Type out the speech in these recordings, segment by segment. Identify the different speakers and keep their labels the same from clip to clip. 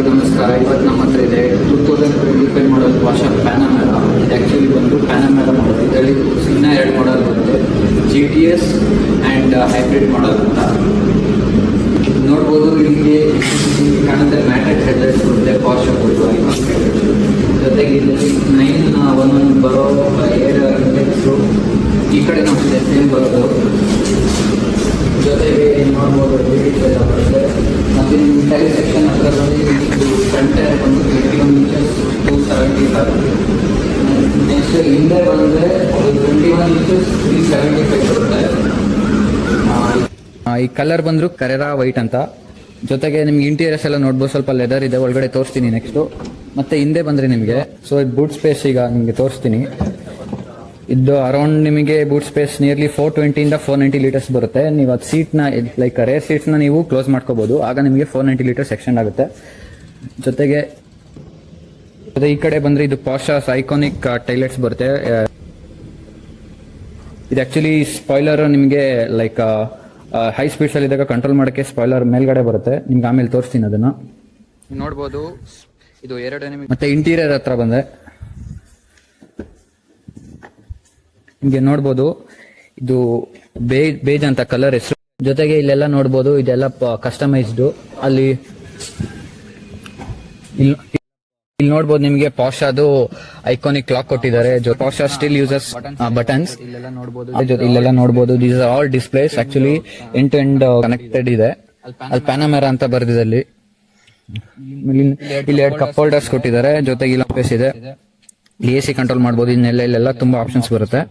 Speaker 1: ನಮಸ್ಕಾರ. ಇವತ್ತು ನಮ್ಮ ಹತ್ರ ಇದೆ 2025 ಮಾಡಲ್ ವಾಷರ್ ಪ್ಯಾನಮೆರಾ. ಇದು ಆ್ಯಕ್ಚುಲಿ ಬಂದು ಪ್ಯಾನಮೆರಾ ಮಾಡಲ್. ಇದರಲ್ಲಿ ಇನ್ನೂ 2 ಮಾಡಲ್ ಬರುತ್ತೆ, GTS ಆ್ಯಂಡ್ ಹೈಬ್ರಿಡ್ ಮಾಡಲ್ ಅಂತ. ನೋಡ್ಬೋದು ಇಲ್ಲಿ ಕಾಣುತ್ತೆ, ಮ್ಯಾಟೆಡ್ ಹೆಡ್ಲೈಟ್ಸ್ ಬರುತ್ತೆ, ಪಾಶ್ ಆಗ್ಬೋದು. ಜೊತೆಗೆ ಇಲ್ಲಿ 911 ಬರೋ ಏರ್ ಇಂಡೆಕ್ಸು ಈ ಕಡೆ ನಮಗೆ ಸೇಮ್ ಬರೋದು. ಜೊತೆಗೆ ನೋಡ್ಬೋದು ಎಲ್ಲ ಬರುತ್ತೆ. ಮತ್ತು ನಿಮ್ಮ ಟೈರ್ ಸೆಕ್ಷನ್ ಅದರಲ್ಲಿ ಫ್ರಂಟ್ ಟೈರ್ ಬಂದು 21 ಇಂಚಸ್ 275. ನೆಕ್ಸ್ಟ್ ಹಿಂದೆ ಬಂದರೆ 21 ಇಂಚಸ್ 375 ಬರುತ್ತೆ. ಈ ಕಲರ್ ಬಂದರು ಕರೆರಾ ವೈಟ್ ಅಂತ. ಜೊತೆಗೆ ನಿಮ್ಗೆ ಇಂಟೀರಿಯರ್ಸ್ ಎಲ್ಲ ನೋಡ್ಬೋದು, ಸ್ವಲ್ಪ ಲೆದರ್ ಇದೆ, ಒಳಗಡೆ ತೋರಿಸ್ತೀನಿ ನೆಕ್ಸ್ಟು. ಮತ್ತು ಹಿಂದೆ ಬಂದರೆ ನಿಮಗೆ ಇದು ಬೂಟ್ ಸ್ಪೇಸ್ ಈಗ ನಿಮಗೆ ತೋರಿಸ್ತೀನಿ. ಇದು ಅರೌಂಡ್ ನಿಮಗೆ ಬೂಟ್ ಸ್ಪೇಸ್ ನಿಯರ್ಲಿ 420 ಇಂದ 490 ಲೀಟರ್ಸ್ ಬರುತ್ತೆ. ನೀವು ಅದು ಸೀಟ್ನ ಲೈಕ್ ರೇರ್ ಸೀಟ್ಸ್ನ ನೀವು ಕ್ಲೋಸ್ ಮಾಡ್ಕೋಬೋದು, ಆಗ ನಿಮಗೆ 490 ಲೀಟರ್ಸ್ ಎಕ್ಸ್ಟೆಂಡ್ ಆಗುತ್ತೆ. ಜೊತೆಗೆ ಈ ಕಡೆ ಬಂದರೆ ಇದು ಪಾಶಾಸ್ ಐಕಾನಿಕ್ ಟೈಲೆಟ್ಸ್ ಬರುತ್ತೆ. ಇದು ಆ್ಯಕ್ಚುಲಿ ಸ್ಪಾಯ್ಲರ್ ನಿಮಗೆ ಲೈಕ್ ಹೈ ಸ್ಪೀಡ್ಸಲ್ಲಿ ಇದ್ದಾಗ ಕಂಟ್ರೋಲ್ ಮಾಡೋಕ್ಕೆ ಸ್ಪಾಯ್ಲರ್ ಮೇಲ್ಗಡೆ ಬರುತ್ತೆ. ನಿಮ್ಗೆ ಆಮೇಲೆ ತೋರಿಸ್ತೀನಿ ಅದನ್ನು. ನೋಡ್ಬೋದು ಇದು 2 ನಿಮಗೆ. ಮತ್ತು ಇಂಟೀರಿಯರ್ ಹತ್ರ ಬಂದೆ ನಿಮಗೆ ನೋಡ್ಬೋದು, ಇದು ಬೇಜ್ ಅಂತ ಕಲರ್ ಹೆಸರು. ಜೊತೆಗೆ ಇಲ್ಲೆಲ್ಲ ನೋಡ್ಬೋದು, ಇದೆಲ್ಲ ಕಸ್ಟಮೈಸ್ಡು. ಅಲ್ಲಿ ಇಲ್ಲಿ ನೋಡ್ಬೋದು ನಿಮಗೆ ಪಾಶಾದು ಐಕಾನಿಕ್ ಕ್ಲಾಕ್ ಕೊಟ್ಟಿದ್ದಾರೆ. Porsche still uses buttons. ಇಲ್ಲೆಲ್ಲ ನೋಡ್ಬೋದು these are all displays. Actually end to end connected ಇದೆ. ಅಲ್ಲಿ ಪ್ಯಾನಮೆರಾ ಅಂತ ಬರ್ದಿದೆ. ಅಲ್ಲಿ 2 ಕಪ್ ಹೋಲ್ಡರ್ಸ್ ಕೊಟ್ಟಿದ್ದಾರೆ. ಜೊತೆಗೆ ಇಲ್ಲಿ ಸ್ಪೇಸ್ ಇದೆ. AC ಕಂಟ್ರೋಲ್ ಮಾಡ್ಬೋದು. ಇಲ್ಲೆಲ್ಲ ತುಂಬಾ ಆಪ್ಷನ್ಸ್ ಬರುತ್ತೆ.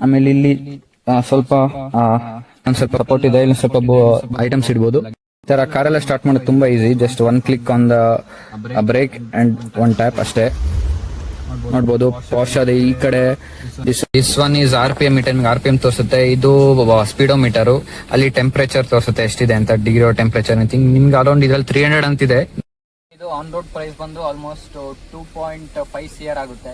Speaker 1: ಆಮೇಲೆ ಇಲ್ಲಿ ಸ್ವಲ್ಪ ಸಪೋರ್ಟ್ ಇದೆ. ಇಲ್ಲಿ ಸ್ವಲ್ಪ ಐಟಮ್ಸ್ ಇಡ್ಬೋದು. ಈ ತರ ಕಾರೆಲ್ಲ ಸ್ಟಾರ್ಟ್ ಮಾಡೋದು ತುಂಬಾ easy. Just 1 click on the brake and 1 tap ಅಷ್ಟೇ. ನೋಡ್ಬೋದು ಪಾಶ್ ಅದೇ. ಈ ಕಡೆ this one is RPM meter. RPM ತೋರಿಸುತ್ತೆ. ಇದು ಸ್ಪೀಡೋಮೀಟರ್. ಅಲ್ಲಿ ಟೆಂಪರೇಚರ್ ತೋರಿಸುತ್ತೆ ಎಷ್ಟಿದೆ ಅಂತ, ಡಿಗ್ರಿ ಟೆಂಪರೇಚರ್ ಅಂತ. ನಿಮ್ಗೆ ಅರೌಂಡ್ ಇದ್ರಲ್ಲಿ 300 ಅಂತಿದೆ. ಇದು ಆನ್ ರೋಡ್ ಪ್ರೈಸ್ ಬಂದು ಆಲ್ಮೋಸ್ಟ್ 2.5 CR ಆಗುತ್ತೆ.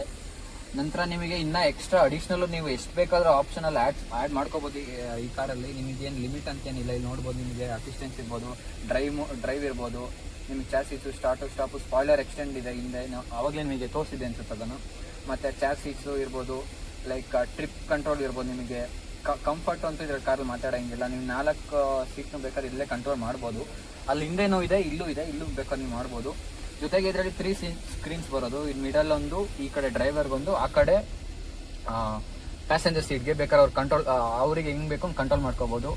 Speaker 1: ನಂತರ ನಿಮಗೆ ಇನ್ನ ಎಕ್ಸ್ಟ್ರಾ ಅಡಿಷನಲ್ ನೀವು ಎಷ್ಟು ಬೇಕಾದ್ರೂ ಆಪ್ಷನಲ್ ಆ್ಯಡ್ ಮಾಡ್ಕೋಬಹುದು ಈ ಕಾರಲ್ಲಿ. ನಿಮಗೇನು ಲಿಮಿಟ್ ಅಂತೇನಿಲ್ಲ. ಇಲ್ಲಿ ನೋಡ್ಬೋದು ನಿಮಗೆ ಅಸಿಸ್ಟೆನ್ಸ್ ಇರ್ಬೋದು, ಡ್ರೈವ್ ಇರ್ಬೋದು, ನಿಮಗೆ ಚಾಸಿಸು ಸ್ಟಾಪು ಸ್ಪಾಯ್ಲರ್ ಎಕ್ಸ್ಟೆಂಡ್ ಇದೆ ಹಿಂದೆ. ಅವಾಗಲೇ ನಿಮಗೆ ತೋರಿಸಿದೆ ಅನ್ಸುತ್ತೆ ಅದನ್ನು. ಮತ್ತು ಚಾಸಿಸು ಇರ್ಬೋದು, ಲೈಕ್ ಟ್ರಿಪ್ ಕಂಟ್ರೋಲ್ ಇರ್ಬೋದು. ನಿಮಗೆ ಕಂಫರ್ಟ್ ಅಂತೂ ಇದ್ರ ಕಾರಲ್ಲಿ ಮಾತಾಡೋಂಗಿಲ್ಲ. ನೀವು 4 ಸೀಟ್ನು ಬೇಕಾದ್ರೆ ಇಲ್ಲೇ ಕಂಟ್ರೋಲ್ ಮಾಡ್ಬೋದು. ಅಲ್ಲಿ ಹಿಂದೆನೂ ಇದೆ, ಇಲ್ಲೂ ಇದೆ, ಇಲ್ಲೂ ಬೇಕಾದ್ರೆ ನೀವು ಮಾಡ್ಬೋದು. ಜೊತೆಗೆ ಇದರಲ್ಲಿ 3 ಸ್ಕ್ರೀನ್ಸ್ ಬರೋದು. ಇದು ಮಿಡಲ್ ಒಂದು, ಈ ಕಡೆ ಡ್ರೈವರ್ಗೊಂದು, ಆ ಕಡೆ ಪ್ಯಾಸೆಂಜರ್ ಸೀಟ್ಗೆ ಬೇಕಾದ್ರೆ ಅವ್ರು ಕಂಟ್ರೋಲ್ ಅವ್ರಿಗೆ ಹೆಂಗ್ ಬೇಕು ಕಂಟ್ರೋಲ್ ಮಾಡ್ಕೋಬಹುದು.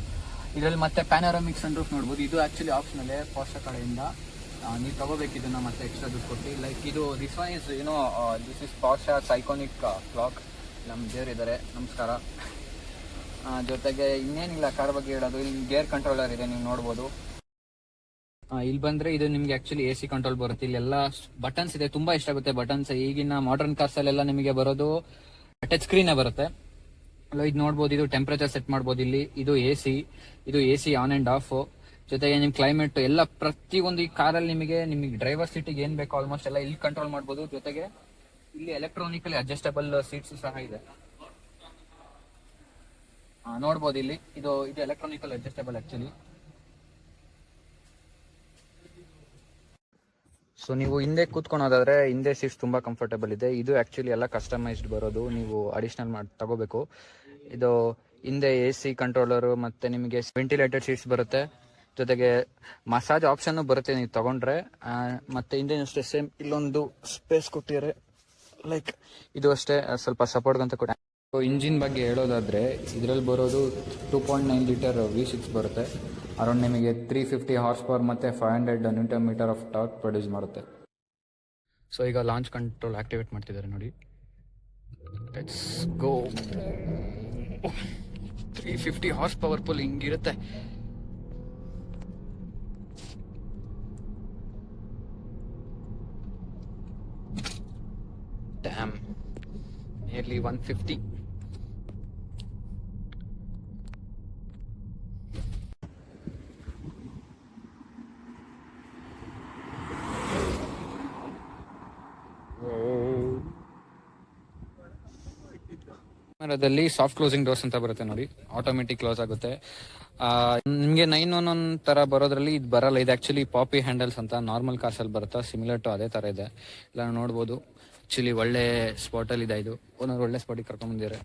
Speaker 1: ಇದರಲ್ಲಿ ಮತ್ತೆ ಪ್ಯಾನೋರಾಮಿಕ್ ಸನ್ರೂಫ್ ನೋಡ್ಬೋದು. ಇದು ಆಕ್ಚುಲಿ ಆಪ್ಷನಲ್ಲೇ ಪಾಶಾ ಕಡೆಯಿಂದ ನೀವು ತಗೋಬೇಕಿದ್ದನ್ನ ಮತ್ತೆ ಎಕ್ಸ್ಟ್ರಾ ದುಡ್ಡು ಕೊಟ್ಟು. ಲೈಕ್ ಇದು this one is this is Pasha's iconic clock. ನಮ್ಮ ದೇವರಿದ್ದಾರೆ, ನಮಸ್ಕಾರ. ಜೊತೆಗೆ ಇನ್ನೇನಿಲ್ಲ ಕಾರ್ ಬಗ್ಗೆ ಹೇಳೋದು. ಇಲ್ಲಿ ಗೇರ್ ಕಂಟ್ರೋಲರ್ ಇದೆ, ನೀವು ನೋಡ್ಬೋದು. ಇಲ್ಲಿ ಬಂದ್ರೆ ಇದು ನಿಮ್ಗೆ ಆಕ್ಚುಲಿ AC ಕಂಟ್ರೋಲ್ ಬರುತ್ತೆ. ಇಲ್ಲೆಲ್ಲ ಬಟನ್ಸ್ ಇದೆ, ತುಂಬಾ ಇಷ್ಟ ಆಗುತ್ತೆ ಬಟನ್ಸ್. ಈಗಿನ ಮಾಡರ್ನ್ ಕಾರ್ಸ್ ಅಲ್ಲೆಲ್ಲ ನಿಮಗೆ ಬರೋದು ಟಚ್ ಸ್ಕ್ರೀನ್ ಬರುತ್ತೆ. ಇದು ನೋಡ್ಬೋದು, ಇದು ಟೆಂಪರೇಚರ್ ಸೆಟ್ ಮಾಡ್ಬೋದು ಇಲ್ಲಿ. ಇದು AC ಆನ್ ಅಂಡ್ ಆಫ್. ಜೊತೆಗೆ ನಿಮ್ ಕ್ಲೈಮೇಟ್ ಎಲ್ಲ ಪ್ರತಿಯೊಂದು ಈ ಕಾರಲ್ಲಿ ನಿಮಗೆ ಡ್ರೈವರ್ ಸೀಟಿಗೆ ಏನ್ ಬೇಕೋ ಆಲ್ಮೋಸ್ಟ್ ಎಲ್ಲ ಇಲ್ಲಿ ಕಂಟ್ರೋಲ್ ಮಾಡ್ಬೋದು. ಜೊತೆಗೆ ಇಲ್ಲಿ ಎಲೆಕ್ಟ್ರಾನಿಕಲಿ ಅಡ್ಜಸ್ಟಬಲ್ ಸೀಟ್ಸ್ ಸಹ ಇದೆ. ನೋಡ್ಬೋದು ಇಲ್ಲಿ ಇದು ಎಲೆಕ್ಟ್ರಾನಿಕಲ್ ಅಡ್ಜಸ್ಟಬಲ್ ಆಕ್ಚುಲಿ. ಸೊ ನೀವು ಹಿಂದೆ ಕೂತ್ಕೊಳೋದಾದ್ರೆ ಹಿಂದೆ ಸೀಟ್ಸ್ ತುಂಬಾ ಕಂಫರ್ಟಬಲ್ ಇದೆ. ಇದು ಆಕ್ಚುಲಿ ಎಲ್ಲ ಕಸ್ಟಮೈಸ್ಡ್ ಬರೋದು, ನೀವು ಅಡಿಷನಲ್ ಮಾಡಿ ತಗೋಬೇಕು. ಇದು ಹಿಂದೆ AC ಕಂಟ್ರೋಲರು, ಮತ್ತೆ ನಿಮಗೆ ವೆಂಟಿಲೇಟೆಡ್ ಸೀಟ್ಸ್ ಬರುತ್ತೆ. ಜೊತೆಗೆ ಮಸಾಜ್ ಆಪ್ಷನ್ ಬರುತ್ತೆ ನೀವು ತಗೊಂಡ್ರೆ. ಮತ್ತೆ ಹಿಂದೆ ಅಷ್ಟೇ ಸೇಮ್ ಇಲ್ಲೊಂದು ಸ್ಪೇಸ್ ಕೊಟ್ಟಿದ್ದಾರೆ. ಲೈಕ್ ಇದು ಅಷ್ಟೇ ಸ್ವಲ್ಪ ಸಪೋರ್ಟ್ ಅಂತ ಕೊಟ್ಟ. ಇಂಜಿನ್ ಬಗ್ಗೆ ಹೇಳೋದಾದ್ರೆ ಇದರಲ್ಲಿ ಬರೋದು 2.9 ಲೀಟರ್ V6 ಬರುತ್ತೆ. ಅರೌಂಡ್ ನಿಮಗೆ 350 ಹಾರ್ಸ್ ಪವರ್ ಮತ್ತು 500 newton metre of torque produce ಮಾಡುತ್ತೆ. ಸೊ ಈಗ ಲಾಂಚ್ ಕಂಟ್ರೋಲ್ ಆಕ್ಟಿವೇಟ್ ಮಾಡ್ತಿದ್ದಾರೆ ನೋಡಿ. Let's go. 350 ಹಾರ್ಸ್ ಪವರ್ಫುಲ್ ಹಿಂಗಿರುತ್ತೆ. Damn, nearly 150. ಕ್ಯಾಮರಾದಲ್ಲಿ ಸಾಫ್ಟ್ ಕ್ಲೋಸಿಂಗ್ ಡೋರ್ಸ್ ಅಂತ ಬರುತ್ತೆ ನೋಡಿ, ಆಟೋಮೆಟಿಕ್ ಕ್ಲೋಸ್ ಆಗುತ್ತೆ. ನಿಮಗೆ 911 ತರ ಬರೋದ್ರಲ್ಲಿ ಇದು ಬರಲ್ಲ. ಇದು ಆಕ್ಚುಲಿ ಪಾಪಿ ಹ್ಯಾಂಡಲ್ಸ್ ಅಂತ ನಾರ್ಮಲ್ ಕಾರ್ಸಲ್ಲಿ ಬರುತ್ತಾ, ಸಿಮಿಲರ್ ಟು ಅದೇ ತರ ಇದೆ. ಇಲ್ಲ ನೋಡ್ಬೋದು, ಆಕ್ಚುಲಿ ಒಳ್ಳೆ ಸ್ಪಾಟಲ್ಲಿ ಇದೆ ಇದು. ಓನರ್ ಒಳ್ಳೆ ಸ್ಪಾಟಿಗೆ ಕರ್ಕೊಂಡ್ ಬಂದಿದ್ದಾರೆ.